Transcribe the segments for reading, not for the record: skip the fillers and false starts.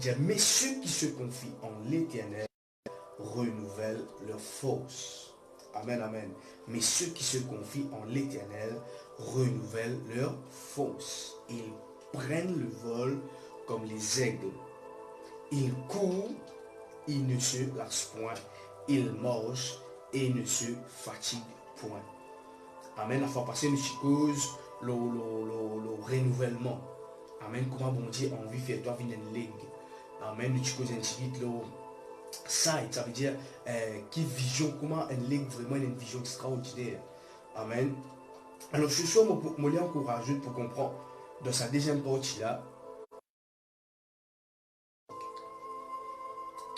dit, mais ceux qui se confient en l'Éternel renouvellent leur force. Amen, amen. Mais ceux qui se confient en l'Éternel renouvellent leur force. Ils prennent le vol comme les aigles. Ils courent, ils ne se lassent point. Ils marchent et ne se fatiguent point. Amen. La fois passée, nous cause le renouvellement. Amen. Comment bon Dieu envie de faire toi venir une ligue. Amen. Nous cause un petit ça veut dire qui vision, comment une ligue vraiment une vision extraordinaire. Amen. Alors ce soir, je suis encouragé pour comprendre dans sa deuxième partie là,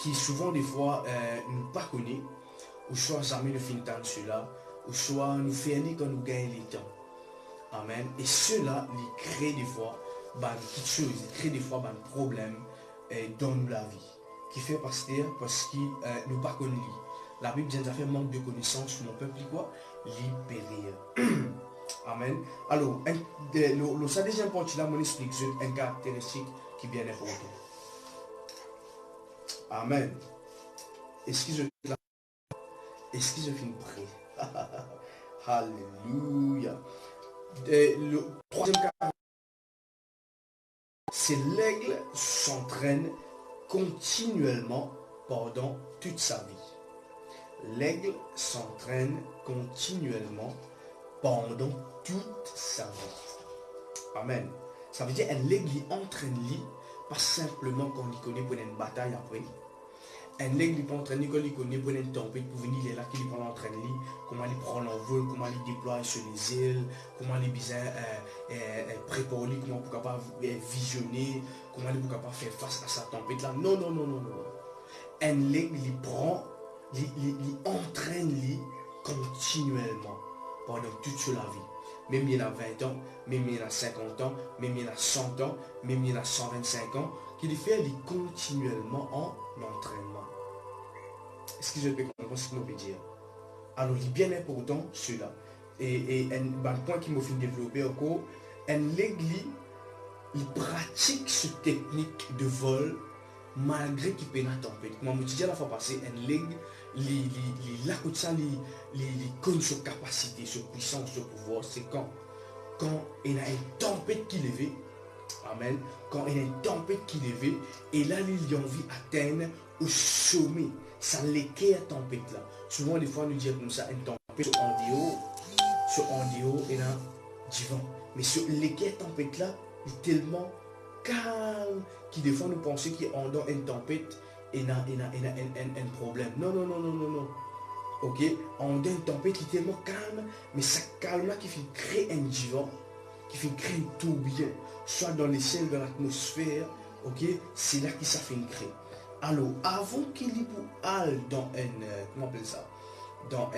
qui souvent des fois nous pas connaît, ou soit jamais nous finissons cela, ou soit nous fait quand nous gagnons les temps. Amen. Et cela, il crée des fois quelque chose, il crée des fois un problème dans la vie. Qui fait parce que nous pas connus. La Bible dit fait manque de connaissances, mon peuple dit quoi? Périr. Amen. Alors, sa deuxième partie là, mon explique un caractéristique qui est bien important. Amen. Est-ce que je finis prêt? Alléluia. Le troisième cas, c'est l'aigle s'entraîne continuellement pendant toute sa vie. L'aigle s'entraîne continuellement pendant toute sa vie. Amen. Ça veut dire un aigle entraîne-lui, pas simplement quand il connaît pour une bataille après. Un aigle il peut entraîner quand il connaît pour une tempête pour venir, il est là qu'il prend l'entraîner, comment il prend l'envol, comment il déploie sur les îles, comment il prépare, comment il est capable de visionner, comment il est capable de faire face à sa tempête là. Non, non, non, non, non. Un aigle il prend, il entraîne lui continuellement pendant toute la vie. Même il a 20 ans, même il a 50 ans, même il a 100 ans, même il a 125 ans, qu'il fait lui continuellement en entraînement. Est-ce que je peux comprendre ce que je veux dire? Alors, il est bien important cela. Et un point qui m'a fait développer encore, un aigle, il pratique cette technique de vol malgré qu'il peut la tempête. Comme je disais la fois passée, un aigle, il connaît sa capacité, sa puissance, son pouvoir. C'est quand il a une tempête qui lève, amen, quand il y a une tempête qui lève, et là, il a envie d'atteindre au sommet. Ça l'équerre tempête là. Souvent, des fois, nous disons comme ça, une tempête sur en dehors, et là, du vent. Mais sur l'équerre tempête là, il est tellement calme, qu'il des fois, nous pensons qu'il y a dans une tempête, et il y a un problème. Non, non, non, non, non, non. Ok, on a une tempête qui est tellement calme, mais ça calme là qui fait créer un divan, qui fait créer un tourbillon, soit dans les ciels, dans l'atmosphère, ok, c'est là que ça fait une créer. Alors, avant qu'il y aille dans comment on appelle ça, dans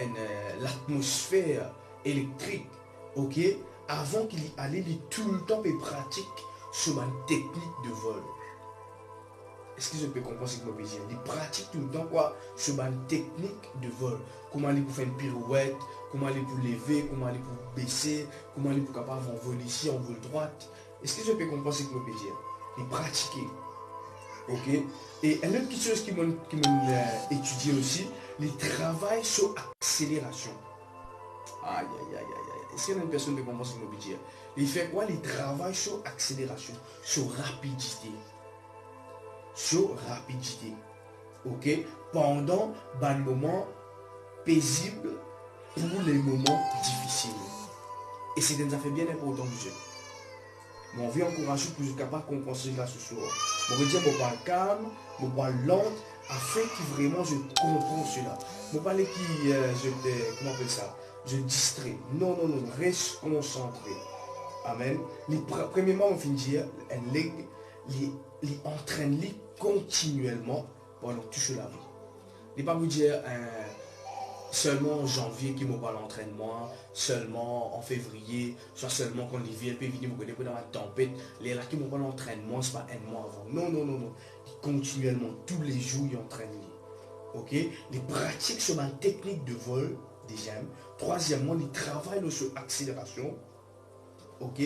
l'atmosphère électrique, ok, avant qu'il y aille, il tout le temps il pratique sur une technique de vol. Est-ce que je peux comprendre ce que je veux dire? Il pratique tout le temps quoi? Sur une technique de vol. Comment il peut faire une pirouette, comment il peut lever, comment il peut baisser, comment il peut capable d'envoler ici, en vol droite. Est-ce que je peux comprendre ce que je veux dire? Il pratique. Ok? Et une autre chose qui m'a étudié aussi, il travaille sur accélération. Aïe, aïe, aïe, aïe. Est-ce qu'il y a une personne qui comprend ce que je veux dire? Il fait quoi? Il travaille sur accélération, sur rapidité. Sur rapidité. Ok? Pendant un moment paisible pour les moments difficiles. Et c'est une affaire bien importante du jeu. Mais on veut encourager pour être capable de comprendre cela ce soir. On veut dire, je parle calme, je parle lent, afin que vraiment je comprends cela. Je parle qui, comment on appelle ça? Je distrais. Non, non, non, reste concentré. Amen. Premièrement, on finit dire, un aigle, il entraîne continuellement pendant toute la vie. Il ne pas vous dire seulement en janvier qui m'a pas l'entraînement, seulement en février, soit seulement quand l'hiver peut venir me connaître dans la tempête, les là qui m'ont pas l'entraînement, c'est pas un mois avant. Non, non, non, non. Continuellement, tous les jours, il entraîne. Ok? Les pratiques sur ma technique de vol, deuxième. Troisièmement, ils travaillent sur l'accélération. Ok?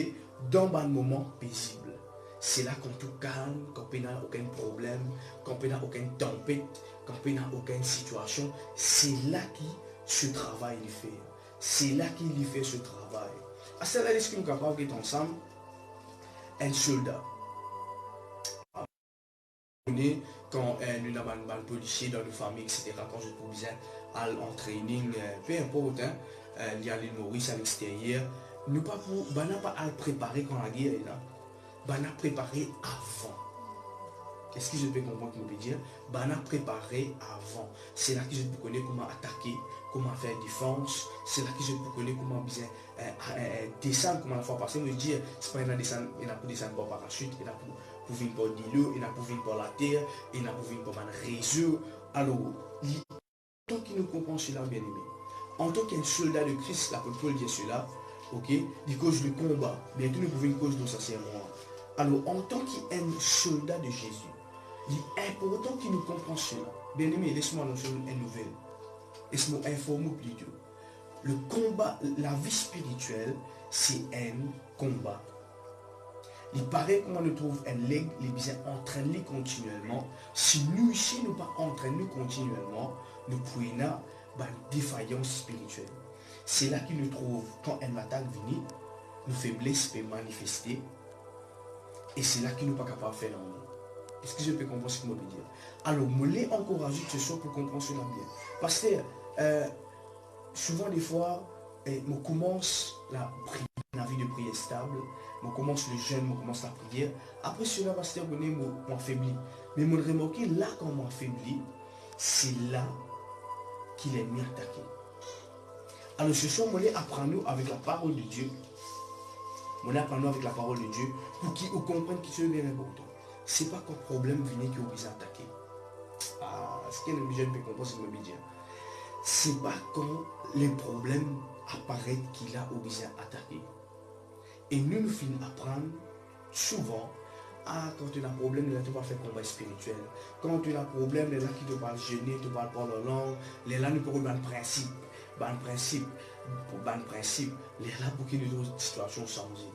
Dans un moment paisible. C'est là qu'on tout calme, quand on n'a aucun problème, quand on n'a aucune tempête, quand on n'a aucune situation. C'est là qui ce travail il fait. C'est là qu'il fait ce travail. À cela, est-ce que nous sommes capables d'être ensemble? Un soldat. Quand nous avons mal policier dans nos familles, etc., quand je trouve bien en training, peu importe, il y a l'île Maurice à l'extérieur, nous pas pour, n'a pas à préparer quand la guerre est là. On a préparé avant. Est-ce que je peux comprendre ce que je peux dire? On a préparé avant. C'est là que je peux connaître comment attaquer, comment faire défense. C'est là que je peux connaître comment bien descendre, comment la fois passée. Me dire, c'est pas une descendre, il n'a pas descendre par parachute, il n'a pour venir par l'îlot, il n'a pour venir par la terre, il n'a pour venir par un réseau. Alors, en tant qu'il nous comprend cela, bien aimé, en tant qu'un soldat de Christ, l'apôtre Paul dit cela, ok, il cause le combat. Bientôt nous pouvons cause de ça, c'est moi. Alors, en tant qu'un soldat de Jésus, il est important qu'il nous comprenne cela. Bien aimé, laisse-moi annoncer une nouvelle. Laisse-moi informer plutôt. Le combat, la vie spirituelle, c'est un combat. Il paraît qu'on nous trouve un leg, les bien entraîner continuellement. Si nous ici, nous pas entraîner continuellement, nous pouvons avoir une défaillance spirituelle. C'est là qu'il nous trouve, quand une attaque vient, nos faiblesses peuvent manifester. Et c'est là qu'il n'est pas capable de faire l'amour. Est-ce que je peux comprendre ce que je veux dire? Alors, je l'ai encouragé ce soir pour comprendre cela bien. Parce que souvent, des fois, je commence la prière, la vie de prière stable, je commence le jeûne, je commence la prière. Après cela, pasteur, je m'affaiblis. Mais je remarque là, quand je m'affaiblis, c'est là qu'il est mis attaqué. Alors, ce soir, je l'ai appris avec la parole de Dieu. On apprend avec la parole de Dieu pour qu'ils comprennent qu'il est bien important. Ce n'est pas qu'un problème vient qui est obligé d'attaquer. Ah, ce qu'il y a de jeune peut comprendre ce que je veux dire. Ce n'est pas quand les problèmes apparaissent qu'il a obligé d'attaquer. Et nous finissons apprendre souvent, quand tu as un problème, là tu vas faire combat spirituel. Quand tu as un problème, là qui te parle jeûner, tu parles pas la langue, là nous pouvons dans le principe. Dans le principe, là pour que nous autres situations changent.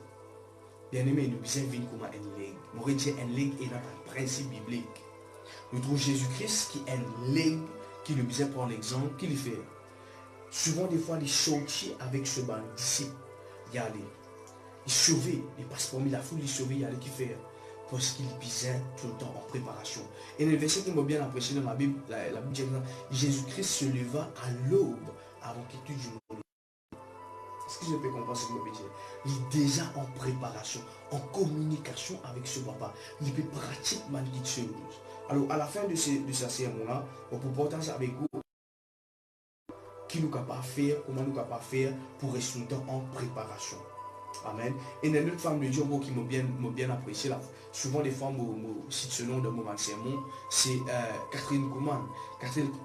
Bien aimé, nous devons vivre comme un ligue. Nous retirons un ligue et dans un principe biblique. Nous trouvons Jésus-Christ qui est un ligue, qui nous devons prendre l'exemple, qu'il fait. Souvent, des fois, il sortit avec ce banc disciple. Regardez, il sauvait, il passe parmi la foule, il sauvait, il y a qui fait. Parce qu'il bisait tout le temps en préparation. Et le verset qui m'a bien apprécié dans ma Bible, la Bible dit Jésus-Christ se leva à l'aube avant qu'il tue du monde. Est-ce que je peux comprendre ce que je veux dire? Il est déjà en préparation, en communication avec ce papa. Il peut pratiquer malgré de choses. Alors, à la fin de ce sermon-là, on peut partager avec vous qui nous capable de faire, comment nous capable de faire pour rester longtemps en préparation. Amen. Et il y a une autre femme de Dieu qui m'a bien apprécié. Là. Souvent, des fois, je cite ce nom de mon sermon, c'est Catherine Kuhlman.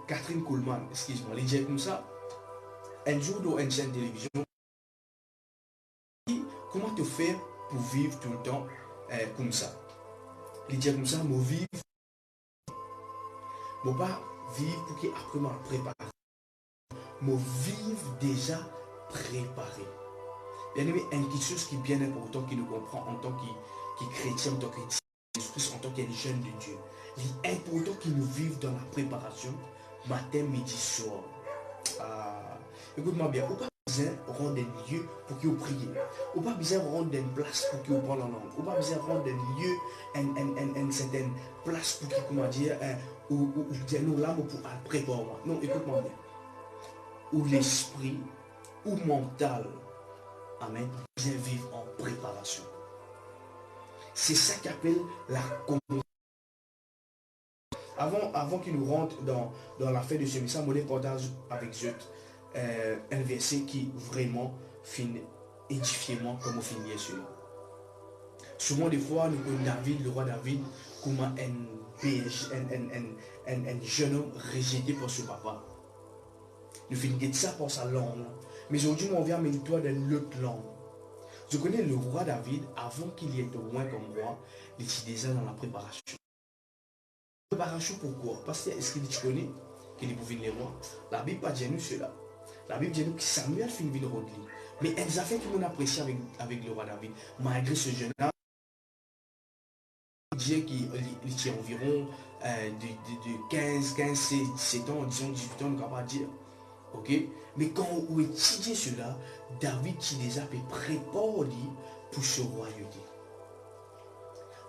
Catherine Kuhlman, excuse-moi, elle dit comme ça. Un jour, dans une chaîne de télévision, comment te faire pour vivre tout le temps comme ça? Il dit comme ça, je vivre. Je ne pas vivre pour qu'après ma préparation. Je vivre déjà préparé. Bien aimé, quelque chose qui est bien important, qui nous comprend en tant que chrétien, en tant que Jésus-Christ, en tant que jeune de Dieu. Il est important qu'il nous vive dans la préparation, matin, midi, soir. Écoute-moi bien, on n'a pas besoin de rendre un lieu pour qu'il prie. On n'a pas besoin de rendre une place pour qu'il parle en langue. On n'a pas besoin de rendre un lieu, une certaine place pour qu'il, comment dire, où nous l'âme pour préparer. Non, écoute-moi bien. Où l'esprit, ou mental, amen, bien vivre en préparation. C'est ça qu'appelle la communication. Avant qu'il nous rentre dans la fin de ce message, je partage avec vous un verset qui vraiment finit édifiement comme au fin bien sûr. Souvent des fois, nous connaissons David, le roi David, comme un jeune homme rejeté par son papa. Nous finissons ça pour sa langue. Mais aujourd'hui, on vient avec toi dans l'autre langue. Je connais le roi David, avant qu'il y ait au moins comme roi, il était déjà dans la préparation. Préparation pourquoi? Parce que est-ce que tu connais qu'il est pour venir les rois? La Bible pas dit nous cela. La Bible dit nous que Samuel finit de rôder. Mais elles a fait que l'on apprécie avec le roi David, malgré ce jeune homme. dire qu'il tient environ de 15, 17 ans, disons 18 ans, on ne va pas dire. Ok? Mais quand on étudie cela, David qui déjà prépare pour ce royauté.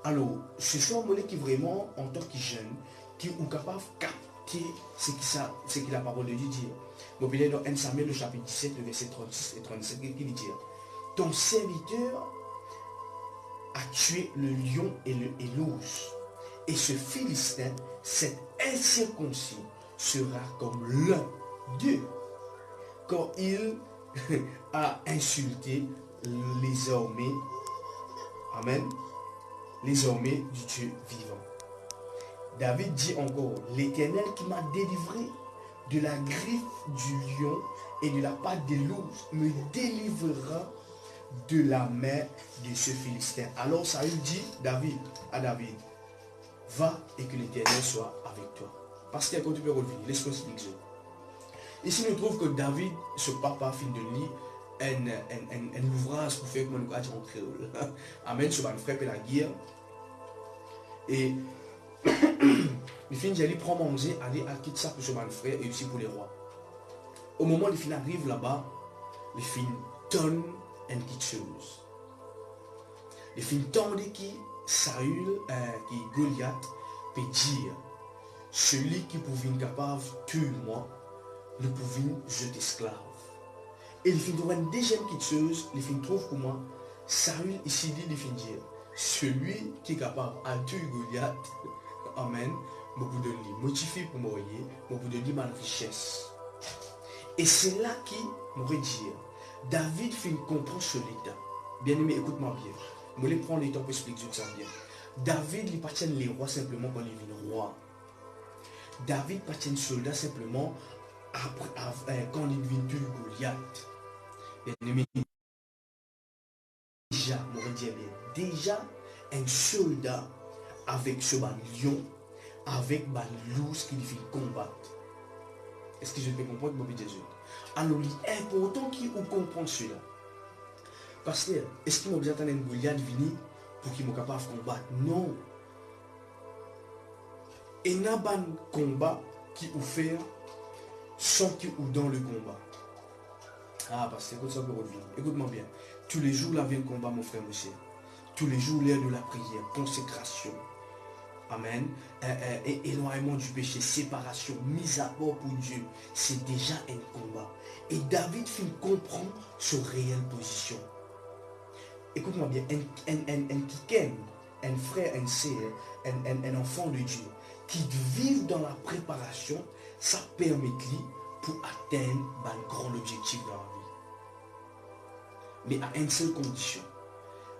Alors, ce sont les qui vraiment, en tant que jeunes, qui sont capables de capter ce que la parole de Dieu dit. Vous voyez dans 1 Samuel, le chapitre 17, le verset 36 et 37, qui dit: ton serviteur a tué le lion et l'ours. Et ce Philistin, cet incirconcis, sera comme l'un d'eux, quand il a insulté les armées, amen, les armées du Dieu vivant. David dit encore: l'Éternel qui m'a délivré de la griffe du lion et de la patte de l'ours me délivrera de la main de ce Philistin. Alors Saül dit à David: va et que l'Éternel soit avec toi. Parce qu'il y a quand tu peux revenir, laisse-moi expliquer. Ici, nous trouvons que David, ce papa, fin de lire un ouvrage pour faire comme on dit en créole. Amen, sur un frère et la guerre. Et il finit d'aller prendre manger, aller à quitter ça pour son frère et aussi pour les rois. Au moment où les filles arrivent là-bas, les filles donnent une petite chose. Les filles tendent qui Saül, qui Goliath, peut dire: celui qui pouvait être capable de tuer moi, nous pouvions jeter esclave. Et les filles trouvent une deuxième petite chose, les filles trouvent pour moi, Saül ici dit, les filles dire: celui qui est capable de tuer Goliath, amen, je vous donne les motifs pour mourir, je vous donne ma richesse. Et c'est là qui m'aurait dit, David fait une compréhension sur l'état. Bien aimé, écoute-moi bien. Je vais prendre le temps pour expliquer ça bien. David, il appartient les rois simplement quand il est roi. David appartient soldat simplement quand il vient tuer Goliath. Bien aimé, déjà, m'aurait dit bien, déjà un soldat avec ce lion, avec l'ours qu'il fait combattre. Est-ce que je peux comprendre, mon Jésus? Alors, il est important qu'il comprenne cela. Parce que, est-ce qu'il m'a besoin d'entendre un Goliath venir pour qu'il soit capable de combattre? Non. Et il y a un combat qui est offert sans qu'il ou dans le combat. Ah, parce que écoute ça peut revenir. Écoute-moi bien. Tous les jours, là vient le combat, mon frère, monsieur. Tous les jours, l'heure de la prière, consécration. Amen. Éloignement du péché, séparation, mise à part pour Dieu. C'est déjà un combat. Et David fait comprendre sa réelle position. Écoute-moi bien, un frère, un sœur, un enfant de Dieu, qui vivent dans la préparation, ça permet pour atteindre un grand objectif dans la vie. Mais à une seule condition.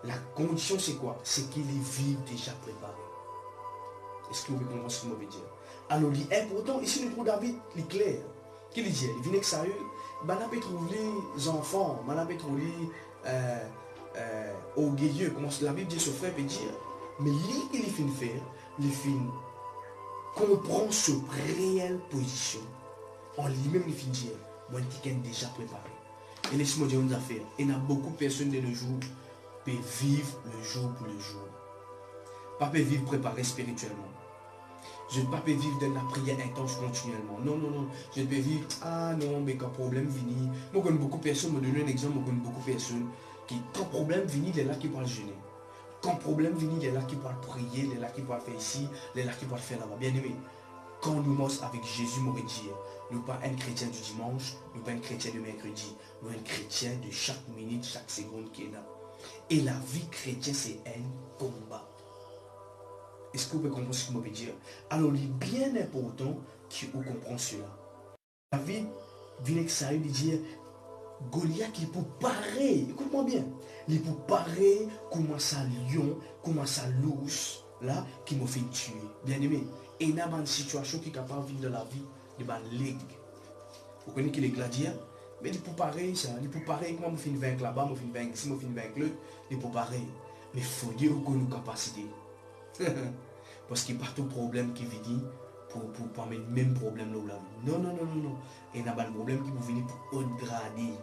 La condition, c'est quoi? C'est qu'il vit déjà préparé. Est-ce que vous comprenez ce que je veux dire? Alors, il est important, ici, le trou David, il est clair. Qu'il dit, il vient avec Saül, il a trouvé les enfants, il a trouvé au guerrier, comment la Bible dit, ce frère peut dire, mais lui, il finit de faire, il finit comprend sa réelle position. En lui-même, il finit de dire, moi, je suis déjà préparé. Et laisse-moi dire une affaire. Il y a beaucoup de personnes de nos jours qui peuvent vivre le jour pour le jour. Pas peuvent vivre préparé spirituellement. Je ne peux pas vivre dans la prière intense continuellement. Non, non, non. Je peux vivre, ah non, mais quand problème vient. Moi, quand beaucoup de personnes, me donner un exemple, moi, quand beaucoup de personnes, qui, quand problème vient, il est là qui parle jeûner. Quand problème vient, il est là qui parle prier, il est là qui parle faire ici, il est là qui parle faire là-bas. Bien aimé, quand nous sommes avec Jésus, nous dire, nous ne sommes pas un chrétien du dimanche, nous ne sommes pas un chrétien du mercredi, nous sommes un chrétien de chaque minute, chaque seconde qui est là. Et la vie chrétienne, c'est un combat. Est-ce que vous pouvez comprendre ce que je veux dire? Alors, il est bien important que vous compreniez cela. David vient avec Saül et dit, Goliath, il peut parer, écoute-moi bien, il peut parer comment ça lion, comment ça l'ours, là, qui m'a fait tuer. Bien aimé, et il y a une situation qui est capable de vivre dans la vie de ma ligue. Vous connaissez qu'il est gladiateur? Mais il peut parer, ça, il peut parer, comment je finis vaincre là-bas, je finis vaincre ici, je finis vaincre l'autre, il peut parer. Mais il faut dire qu'on a une capacité. Parce qu'il n'y a pas tout problème qui vient pour mettre le même problème là où la vie. Non, non, non, non, non. Il y a un problème qui peut venir pour upgrader.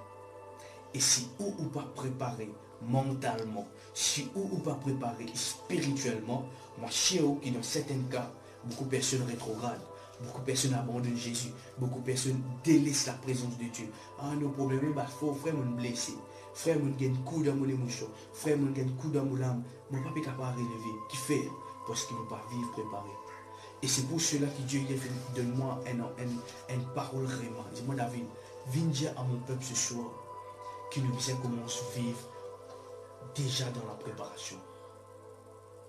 Et si ou pas préparé mentalement, si ou pas préparé spirituellement, moi, chez eux, qui dans certains cas, beaucoup de personnes rétrogradent. Beaucoup de personnes abandonnent Jésus. Beaucoup de personnes délaissent la présence de Dieu. Ah, nos problèmes, bah, frère, mon blessé. Frère, mon gagne coup dans mon émotion. Frère, mon gagne coup dans mon âme. Mon papa est capable de relever. Qui fait? Parce qu'il ne peut pas vivre préparé. Et c'est pour cela que Dieu a fait, donne-moi une parole vraiment. Dis-moi, David, viens dire à mon peuple ce soir qu'il nous commence à vivre déjà dans la préparation.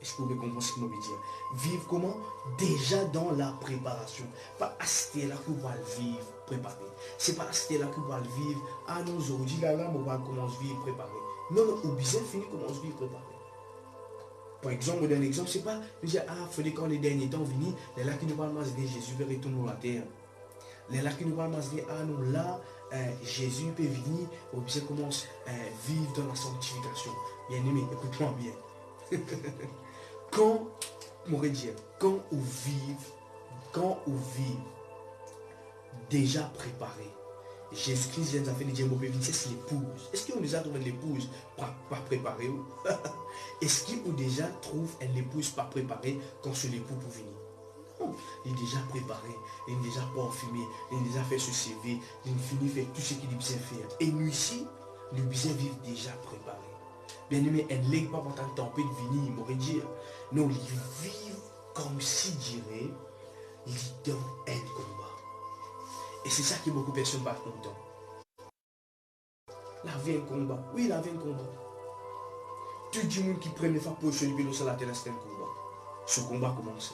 Est-ce que vous pouvez comprendre ce que je veux dire? Vivre comment? Déjà dans la préparation. Pas à ce là que vous allez vivre préparé. C'est pas à ce là que vous allez vivre. Ah non, aujourd'hui, là, on va commencer à vivre préparé. Non, non, au bizarre, fini, commence à vivre préparé. Par exemple, on donne un exemple, c'est pas, je dis, ah, il faut quand les derniers temps venus, les là qui nous parlent de Jésus va retourner sur la terre. Les là qui nous parlent de ah non, là, Jésus peut venir, au bizarre commence à vivre dans la sanctification. Bien aimé, écoute-moi bien. Quand, quand on vive déjà préparé, Jésus-Christ vient de faire les dieux, c'est l'épouse. Est-ce qu'on déjà trouve une épouse pas préparée? Est-ce qu'on déjà trouve une épouse pas préparée quand c'est l'époux pour venir? Non, il est déjà préparé, il est déjà parfumé, il a déjà fait ce CV, il finit faire tout ce qu'il a besoin faire. Et nous ici, nous besoin vivre déjà préparé. Bien aimé, elle n'est pas pour tenter de venir, il m'aurait dit, non, ils vivent comme si dirait, ils donnent un combat. Et c'est ça que beaucoup de personnes battent content. La vie est un combat. Oui, la vie est un combat. Tout le monde qui prend les fois pour se lever sur la terre, c'est un combat. Ce combat commence.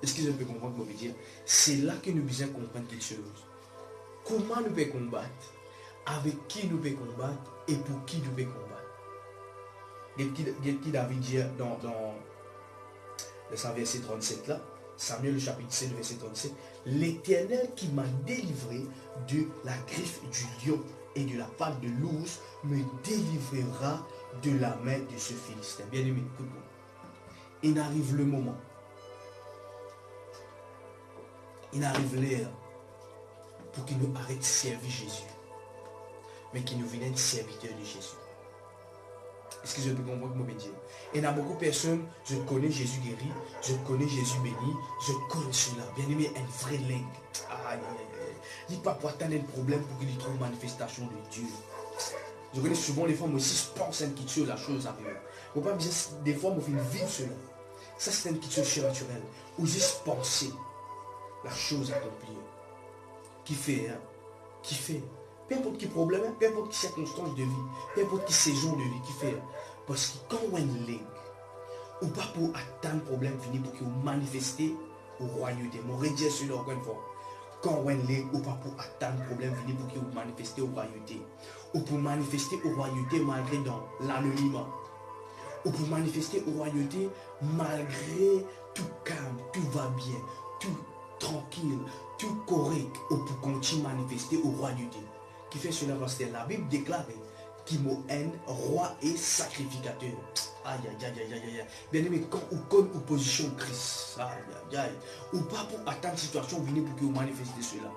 Est-ce que je peux comprendre ce que je veux dire? C'est là que nous devons comprendre quelque chose. Comment nous pouvons combattre? Avec qui nous pouvons combattre? Et pour qui nous pouvons combattre? Qui David dit dans le verset 37 là, Samuel le chapitre 7, verset 37, l'Éternel qui m'a délivré de la griffe du lion et de la patte de l'ours me délivrera de la main de ce Philistin. Bien aimé, écoute-moi. Il arrive le moment. Il arrive l'heure pour qu'il nous arrête de servir Jésus, mais qu'il nous vienne serviteur de Jésus. Est-ce que je peux comprendre ce que je veux dire? Il y a beaucoup de personnes, je connais Jésus guéri, je connais Jésus béni, je connais cela. Bien aimé, un vrai lingue. Aïe, aïe, aïe. Il n'y a pas pour attendre un problème pour qu'il y trouve une manifestation de Dieu. Je connais souvent les femmes aussi, je pense à une question, la chose arrive. Faut pas dire, des fois, on fait vivre cela. Ça, c'est une question surnaturelle. Ou juste penser la chose accomplie. Qui fait, hein? Qui fait? Peu importe quel problème, peu importe quelle circonstance de vie, peu importe quelle saison de vie qui fait. Parce que quand on est ligne, ou pas pour attendre problème fini pour qu'il manifeste au royauté. Mon redire cela encore une fois. Quand on est ligne, ou pas pour attendre problème fini pour qu'il manifeste au royauté. Ou pour manifester au royauté malgré dans l'anonymat. Ou pour manifester au royauté malgré tout calme, tout va bien, tout tranquille, tout correct. Ou pour continuer à manifester au royauté. Qui fait cela parce que la Bible déclare qu'il m'a un roi et sacrificateur. Aïe, aïe, aïe, aïe, aïe, aïe. Bien aimé, quand on connaît opposition Christ, aïe, aïe, aïe, ou pas pour attendre la situation venir pour que vous manifestez cela.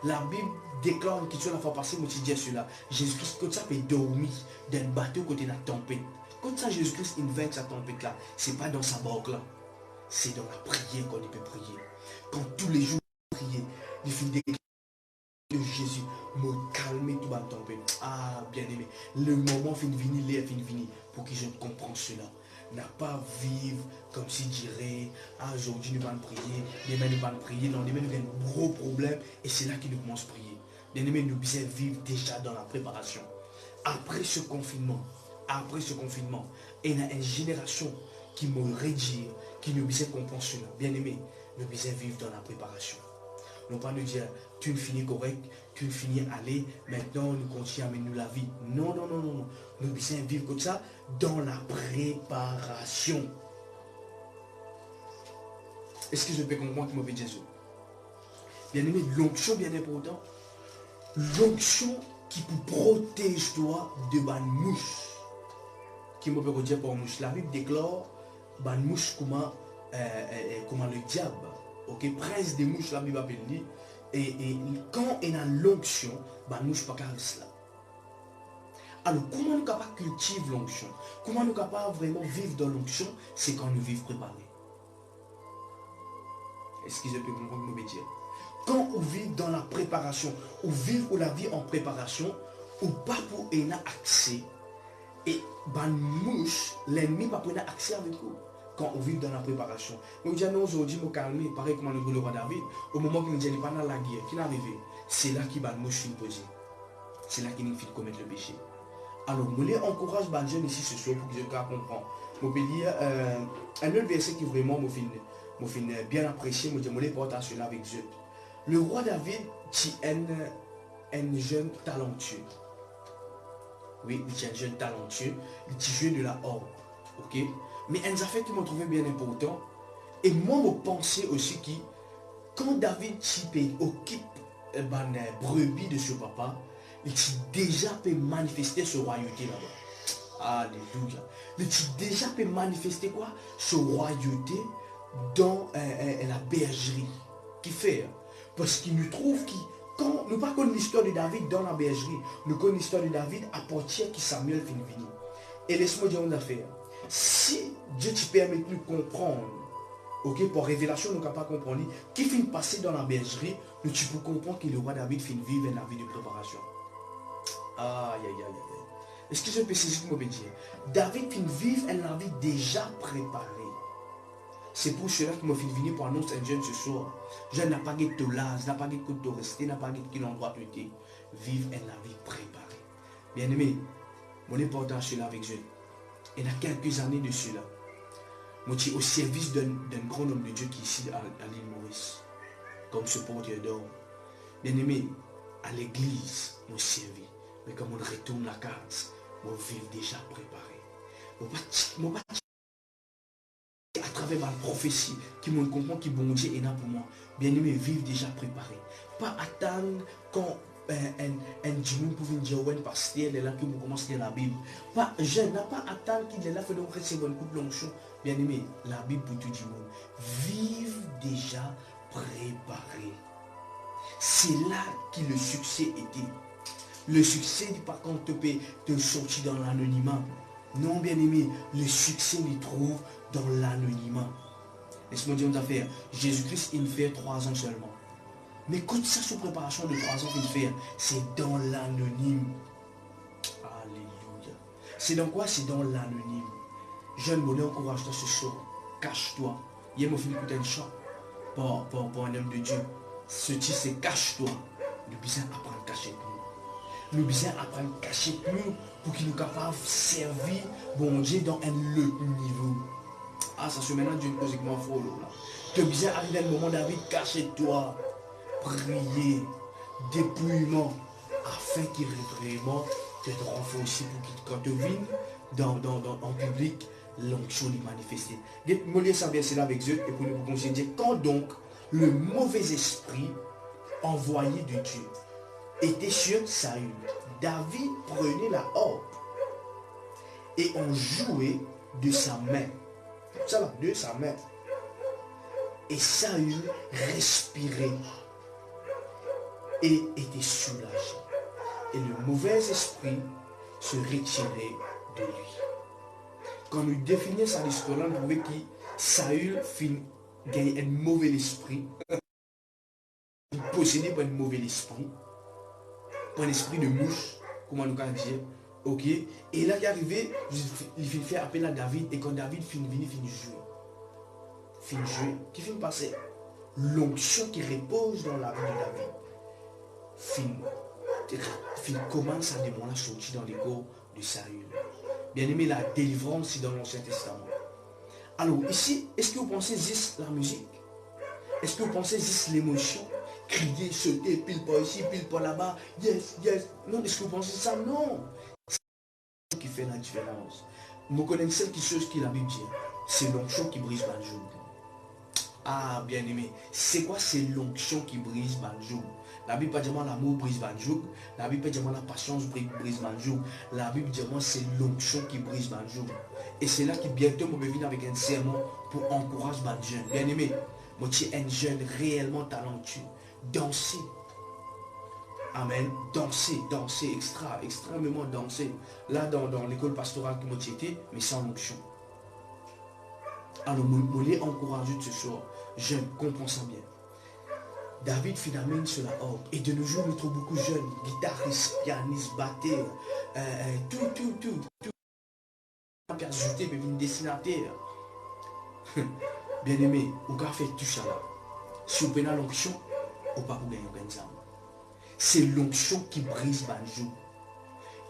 La Bible déclare que tu la fois passée, moi tu dis cela. Jésus-Christ, quand ça peut dormir dans un bateau côté de la tempête. Quand ça Jésus-Christ invente sa tempête là, c'est pas dans sa barque là. C'est dans la prière qu'on peut prier. Quand tous les jours prier, il finit de Jésus me calmer tout le tempête. Ah, bien aimé. Le moment fin venir, l'air fin venir, pour que je comprenne cela. N'a pas vivre comme si dirait, ah, aujourd'hui nous allons prier, demain nous allons prier, non, demain nous avons un gros problème, et c'est là qu'il nous commence à prier. Bien aimé, nous devons vivre déjà dans la préparation. Après ce confinement, il y a une génération qui me redire, qui nous devons comprendre cela. Bien aimé, nous devons vivre dans la préparation. Non pas nous dire, tu finis correct, tu finis aller, maintenant nous continuons à mener la vie. Non, non, non, non, non. Nous devons vivre comme ça dans la préparation. Est-ce que je peux comprendre qui m'a fait Jésus? Bien aimé, l'onction bien important. L'onction qui peut protéger toi de ban mouche. Qui me peut dire pour mouche. La Bible déclare ban mouche comment le diable. Ok, prince des mouches, la Bible appelle lui. Et quand il y a l'onction, ban mouche pas carré cela. Alors, comment nous sommes capables de cultiver l'onction? Comment nous sommes capables de vraiment vivre dans l'onction? C'est quand nous vivons préparés. Est-ce que je peux comprendre nos métiers? Quand on vit dans la préparation, ou vivre la vie en préparation, ou pas pour un accès, et ben mouche, l'ennemi va prendre accès avec vous. Quand on vit dans la préparation. Nous disons aujourd'hui, nous calmer, pareil comme le roi David, au moment qu'il nous dit pas dans la guerre, qui est arrivé, c'est là qu'il va nous poser. C'est là qu'il nous fait commettre le péché. Alors, nous les encourage les jeunes ici ce soir pour que je comprenne. Je peux dire un autre verset qui vraiment me fait bien apprécié, je me porte attention avec Dieu. Le roi David est un jeune talentueux. Oui, il est un jeune talentueux, il est jeune de la horde. Ok? Mais un affaire qui m'a trouvé bien important. Et moi, je pensais aussi que quand David occupe une brebis de ce papa, il déjà peut manifester ce royauté là-bas. Alléluia. Il déjà peut manifester quoi? Ce royauté dans la bergerie. Qui fait? Parce qu'il nous trouve que quand nous pas connaissons l'histoire de David dans la bergerie, nous connaissons l'histoire de David à partir qui Samuel finit venir. Et laisse-moi dire une affaire. Si Dieu te permet de nous comprendre, ok, pour révélation, nous ne pouvons pas comprendre, qui finit passer dans la bergerie, nous tu peux comprendre que le roi David finit vivre une vie de préparation. Aïe, aïe, aïe, aïe. Est-ce que je peux saisir ce que je dire? David finit vivre une vie déjà préparée. C'est pour cela qu'il m'a fait venir pour annoncer un jeune ce soir. Je n'ai pas de te l'âge, n'a pas de te rester, n'a pas de quel endroit tu es. Vive une vie préparée. Bien aimé, mon important cela avec Dieu. Il y a quelques années de cela. Moi, je suis au service d'un grand homme de Dieu qui est ici à l'île Maurice. Comme ce porteur d'or. Bien aimé, à l'église, nous servi. Mais quand on retourne la case, on vit déjà préparé. À travers ma prophétie, qui me comprend qui bon Dieu est là pour moi. Bien aimé, vivre déjà préparé. Pas attendre quand un dimanche pour venir dire ouais pasteur est là que vous commencez la Bible. Pas jeune, n'a pas attendre qu'il est là fait donc recevoir un coup de l'onction. Bien aimé, la Bible pour tout le monde. Vive déjà préparé. C'est là que le succès était. Le succès n'est pas quand tu peux te sortir dans l'anonymat. Non, bien aimé, le succès il trouve dans l'anonymat. Laisse-moi dire une affaire. Jésus-Christ, il fait 3 ans seulement. Mais écoute ça sous préparation de 3 ans qu'il fait, c'est dans l'anonyme. Alléluia. C'est dans quoi? C'est dans l'anonyme. Jeune bonheur, encourage-toi ce soir. Cache-toi. Hier, mon fils écoutait un chant pour un homme de Dieu. Ce titre, c'est cache-toi. Nous besoin apprendre à cacher nous. Nous besoin apprendre à cacher nous pour qu'il nous capable de servir bon Dieu dans un autre niveau. Ah, ça se maintenant Dieu pose comment follow là. Tu as besoin d'arriver à un moment David, cache-toi. Prier, dépouillement, afin qu'il vraiment te renforce pour quand tu viens en public, l'onction est manifestée. Dites-moi ça bien cela avec Dieu et pour nous considérer quand donc le mauvais esprit envoyé de Dieu était sur Saül. David prenait la harpe et on jouait de sa main. Ça va, de sa main. Et Saül respirait et était soulagé. Et le mauvais esprit se retirait de lui. Quand nous définissons ça l'histoire, nous trouvons que Saül gagne un mauvais esprit. Il possédait par un mauvais esprit. Par un esprit de mouche, comment nous allons dire. Ok. Et là, il est arrivé, il finit faire appel à David. Et quand David finit jouer. Finit jouer. Qui finit passer? L'onction qui repose dans la vie de David. Fin commence à demander à sortir dans les corps de Saül. Bien aimé, la délivrance dans l'Ancien Testament. Alors ici, est-ce que vous pensez juste la musique? Est-ce que vous pensez juste l'émotion? Crier, sauter, pile par ici, pile par là-bas, yes, yes. Non, est-ce que vous pensez ça? Non. C'est l'onction qui fait la différence. Vous connaissez quelque chose qui la Bible dit. C'est l'onction qui brise le jour. Ah, bien aimé, c'est quoi? C'est l'onction qui brise le jour. La Bible pas dire l'amour brise le jour. La Bible pas dire la patience brise le jour. La Bible dit c'est l'onction qui brise le jour. Et c'est là que bientôt je vais venir avec un sermon pour encourager les jeunes. Bien aimé, moi je suis un jeune réellement talentueux. Danser. Amen. Danser, danser, extrêmement danser. Là, dans l'école pastorale que moi j'étais, mais sans onction. Alors, je voulais encourager ce soir. Jeune, comprends ça bien. David finalement sur la horde. Et de nos jours, nous trouvons beaucoup de jeunes, guitaristes, pianistes, batteurs, tout. Perjuté, mais une dessinateur. Bien aimé, on va faire tout ça là. Si on prend l'onction, on va pas gagner aucun âme. C'est l'onction qui brise Banjou.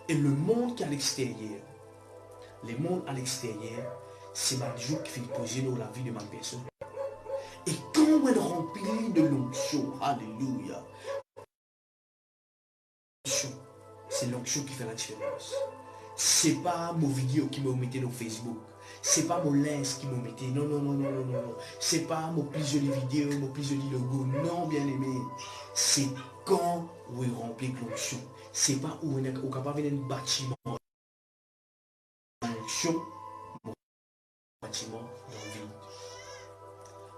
Et le monde qui est à l'extérieur, les mondes à l'extérieur, c'est Banjou qui fait poser dans la vie de ma personne. Et quand elle remplit de l'onction, alléluia, c'est l'onction qui fait la différence. C'est pas mon vidéo qui me mettait dans Facebook. C'est pas mon lens qui me mettait. Non. C'est pas mon plus joli vidéo, mon plus joli logo. Non, bien aimé. C'est quand on est rempli de l'onction. C'est pas où on est capable d'un bâtiment. L'onction, bâtiment dans le vide.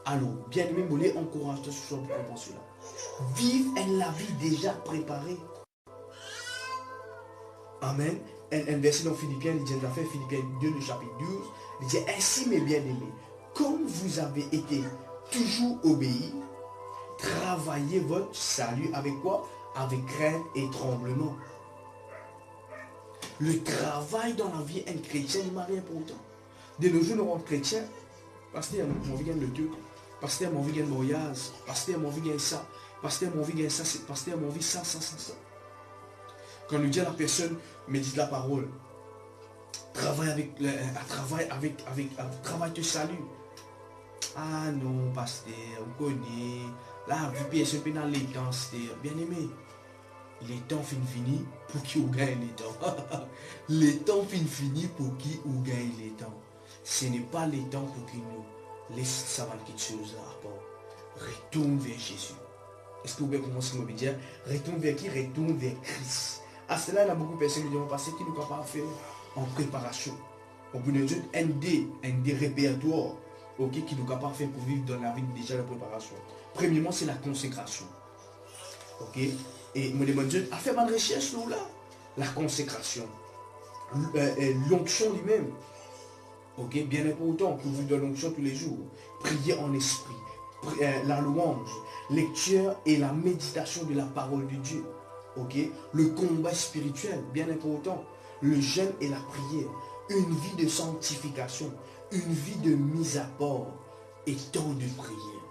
Alors, bien aimé, je voulais encourager ce soir pour comprendre cela. Vive la vie déjà préparée. Amen. Un verset dans Philippiens, il dit dans Philippiens 2, le chapitre 12, il dit ainsi mes bien-aimés, comme vous avez été toujours obéis, travaillez votre salut avec quoi? Avec crainte et tremblement. Le travail dans la vie d'un chrétien n'est pas rien important. De nos jours, nous sommes chrétiens, pasteur, mon vie gagne le Dieu, pasteur, mon vie gagne le mariage, pasteur, mon vie gagne ça, pasteur, mon vie gagne ça, pasteur, mon vie ça. Quand nous dit à la personne, médite la parole, travaille te salut. Ah non, pasteur, on connaît, la vie personne peut dans les temps, bien aimé. Les temps finis pour qui on gagne les temps. Les temps finis pour qui on gagne les temps. Ce n'est pas les temps pour qui nous laisse savoir quelque chose à rapport. Retourne vers Jésus. Est-ce que vous pouvez commencer à me dire, retourne vers qui? Retourne vers Christ. À cela, il y a beaucoup de personnes qui ont passé qui nous capables de faire en préparation. On peut nous dire un des répertoires qui nous capables de faire pour vivre dans la vie déjà de préparation. Premièrement, c'est la consécration. Ok? Et me demande Dieu a fait ma recherche là. La consécration. L'onction lui-même. Ok? Bien important pour vivre dans l'onction tous les jours. Prier en esprit. La louange. Lecture et la méditation de la parole de Dieu. Ok, le combat spirituel, bien important, le jeûne et la prière, une vie de sanctification, une vie de mise à part et temps de prière.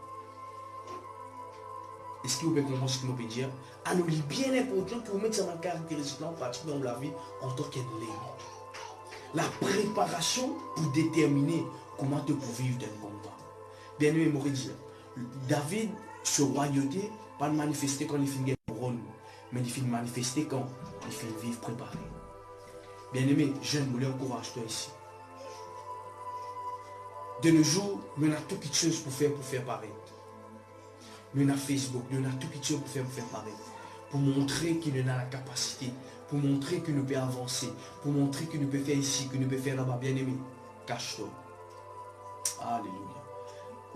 Est-ce que vous pouvez comprendre ce que nous peut dire? Alors, il est bien important que vous mettez ça dans caractéristique en pratique dans la vie en tant qu'être libre. La préparation pour déterminer comment te pour vivre d'un combat. Bien aimé, m'aurait dit, David, ce royauté, pas de manifester quand il finit le rôle. Mais il finit manifester quand il finit vivre préparé. Bien aimé, je ne voulais encourager toi ici. De nos jours, nous avons toutes les choses pour faire paraître. Nous avons Facebook, nous avons toutes les choses pour faire paraître. Pour montrer qu'il a la capacité, pour montrer qu'il nous peut avancer, pour montrer qu'il nous peut faire ici, qu'il nous peut faire là-bas. Bien aimé, cache-toi. Alléluia.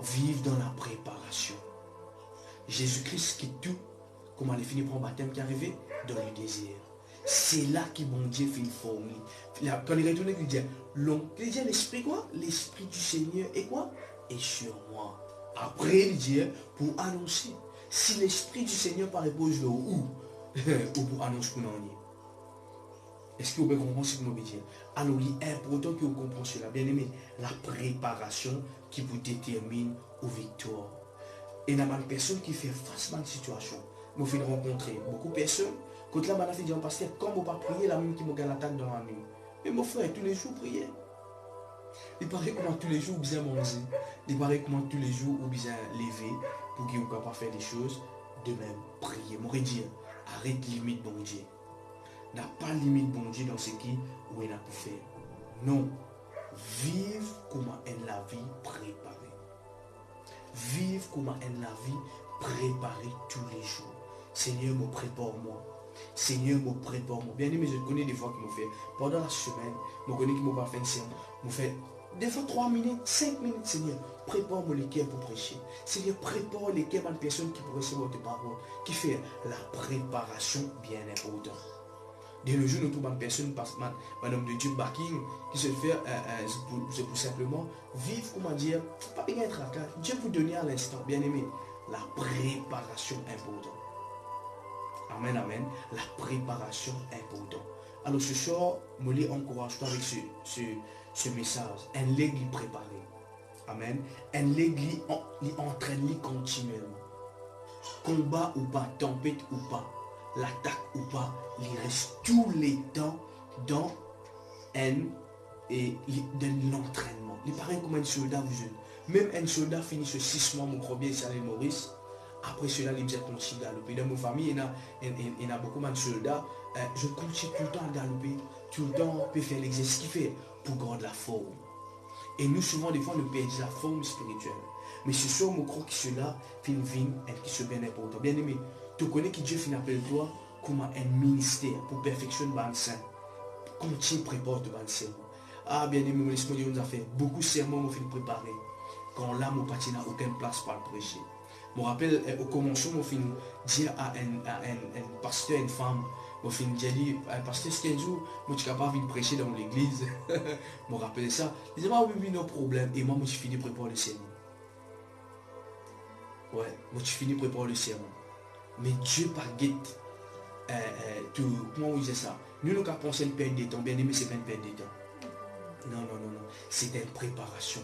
Vive dans la préparation. Jésus-Christ qui tout. Comment il finit pour un baptême qui est arrivé dans le désert. C'est là que mon Dieu fait une formule. Quand il retourne, il dit, l'esprit quoi? L'esprit du Seigneur est quoi? Est sur moi. Après, il dit, pour annoncer. Si l'esprit du Seigneur par repose là où? Ou pour annoncer qu'on en est. Est-ce que vous pouvez comprendre ce que je veux dire? Alors, il est important que vous compreniez cela. Bien aimé, la préparation qui vous détermine aux victoires. Et il y a une personne qui fait face à une situation. Je fait rencontrer beaucoup de personnes. Quand là, je dit, pasteur, comme on ne pas prier, la même qui me gagne l'attaque dans la nuit. Mais mon frère, tous les jours, prier. Il paraît comment tous les jours, bien manger. Il paraît comment tous les jours, ou bien lever pour qu'il ne puisse pas faire des choses. De même, prier. Je dire, arrête limite bon Dieu. N'a pas limite bon Dieu dans ce qui ou il a pour faire. Non. Vive comment elle la vie préparée. Vive comment elle la vie préparée tous les jours. Seigneur, me prépare-moi. Seigneur, me prépare-moi. Bien aimé, je connais des fois qui m'ont fait. Pendant la semaine, je connais qu'ils m'ont pas fait une séance. Je fais Des fois 3 minutes, 5 minutes, Seigneur. Prépare-moi les cœurs pour prêcher. Seigneur, prépare les cœurs à une personne qui pourrait recevoir tes paroles. Qui fait la préparation bien importante. De nos jours, nous trouvons une personne, madame de Dieu Backing, qui se fait, c'est pour simplement vivre, comment dire, pas bien être à cœur. Dieu vous donne à l'instant, bien aimé, la préparation importante. Amen, amen. La préparation importante. Alors ce soir, je les encourage avec ce message. Un l'église préparée. Amen. Un l'église entraîne continuellement. Combat ou pas, tempête ou pas, l'attaque ou pas, il reste tous les temps dans l'entraînement. Il paraît comme un soldat, vous jeune. Même un soldat finit ce 6 mois, mon croit bien, c'est Maurice. Après cela, il me continue à galoper. Dans ma famille, il y a beaucoup de soldats. Je continue tout le temps à galoper. Tout le temps, on peut faire l'exercice qu'il fait pour garder la forme. Et nous, souvent, des fois, nous perdons la forme spirituelle. Mais ce soir, je crois que cela fait une vie qui se bien important. Bien aimé, tu connais que Dieu finit appelle toi comme un ministère pour perfectionner le saint. Continue, prépare de bon sermon. Ah, bien aimé, laisse-moi dire une affaire. Beaucoup de sermons m'ont fait préparer. Quand là, mon parti n'a aucune place pour le prêcher. Je me rappelle, au commencement, je fin dire à un pasteur, une femme, je fin dire, pasteur, c'est qu'un jour, je suis capable de prêcher dans l'église. Je me rappelle ça. Je disais, oui, nos problèmes. Et moi, je suis fini de préparer le sermon. Ouais, moi, je suis fini de préparer le sermon. Mais Dieu par guette, comment on disait ça? Nous, nous avons pensé une perte de temps. Bien aimé, c'est pas une perte de temps. Non. C'est une préparation.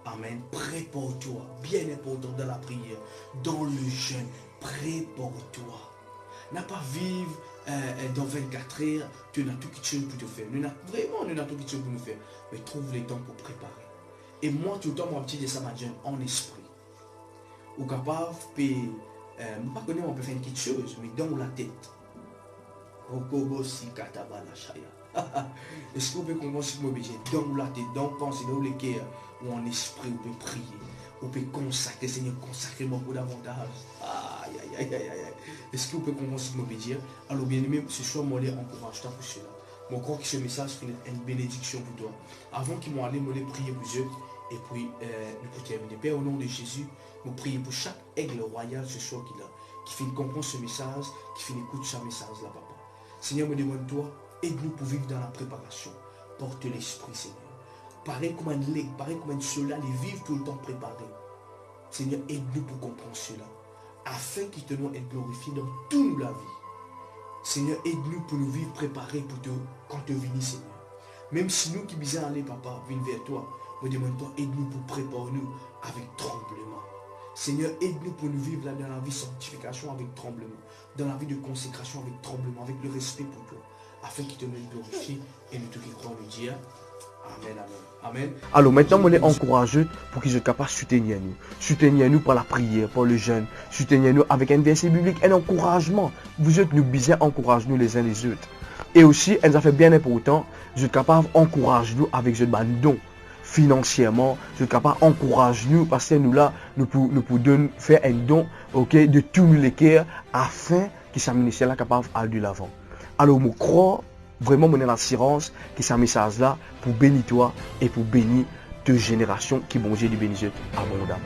Amen. Prépare-toi. Bien important dans la prière, dans le jeûne. Prépare-toi. N'a pas vivre dans 24 heures. Tu n'as tout quelque chose pour te faire. Nous n'avons tout quelque chose pour nous faire. Mais trouve le temps pour préparer. Et moi, tout le temps, mon petit de ça m'a dit en esprit. Ou capable, pas connaître, on peut faire quelque chose, mais dans la tête. Est-ce que vous pouvez comprendre ce que je dis? Dans la tête, dans la pensée, dans le cœur, ou en esprit, vous pouvez prier. Vous pouvez consacrer, Seigneur, consacrez-moi pour davantage. Aïe. Est-ce que vous pouvez comprendre ce que je dis? Alors bien aimé, ce soir, moi, je encourage pour cela. Je crois que ce message finit une bénédiction pour toi. Avant qu'ils m'ont allé, je prier pour eux. Et puis, nous pouvons terminer. Père, au nom de Jésus, nous prions pour chaque aigle royal ce soir qui finit comprendre ce message, qui finit écouter ce message-là, papa. Seigneur, me demande-toi, aide-nous pour vivre dans la préparation. Porte l'esprit, Seigneur. Pareil comme un leg, pareil comme un soldat, les vivre tout le temps préparé. Seigneur, aide-nous pour comprendre cela, afin qu'il te soit glorifié dans toute la vie. Seigneur, aide-nous pour nous vivre préparés pour quand tu viens, Seigneur. Même si nous qui bisons aller, papa, viennent vers toi, me demande-toi, aide-nous pour préparer nous avec tremblement. Seigneur, aide-nous pour nous vivre là dans la vie de sanctification avec tremblement, dans la vie de consécration avec tremblement, avec le respect pour toi, afin qu'il te mette glorifié et nous te croire le dire. Amen. Alors maintenant, on est encouragé pour qu'ils soient capables de soutenir nous. Soutenir nous par la prière, par le jeûne. Soutenir nous avec un verset biblique, un encouragement. Vous êtes nous bien, encourage nous les uns les autres. Et aussi, elle nous a fait bien important, vous êtes capables d'encourager nous avec ce don. Financièrement, je suis capable d'encourager nous parce que nous là, nous pouvons faire un don, de tous les cœurs afin que ce ministère là capable d'aller de l'avant. Alors, je crois vraiment mon assurance que ce message là pour bénir toi et pour bénir deux générations qui vont Dieu bénir abondamment.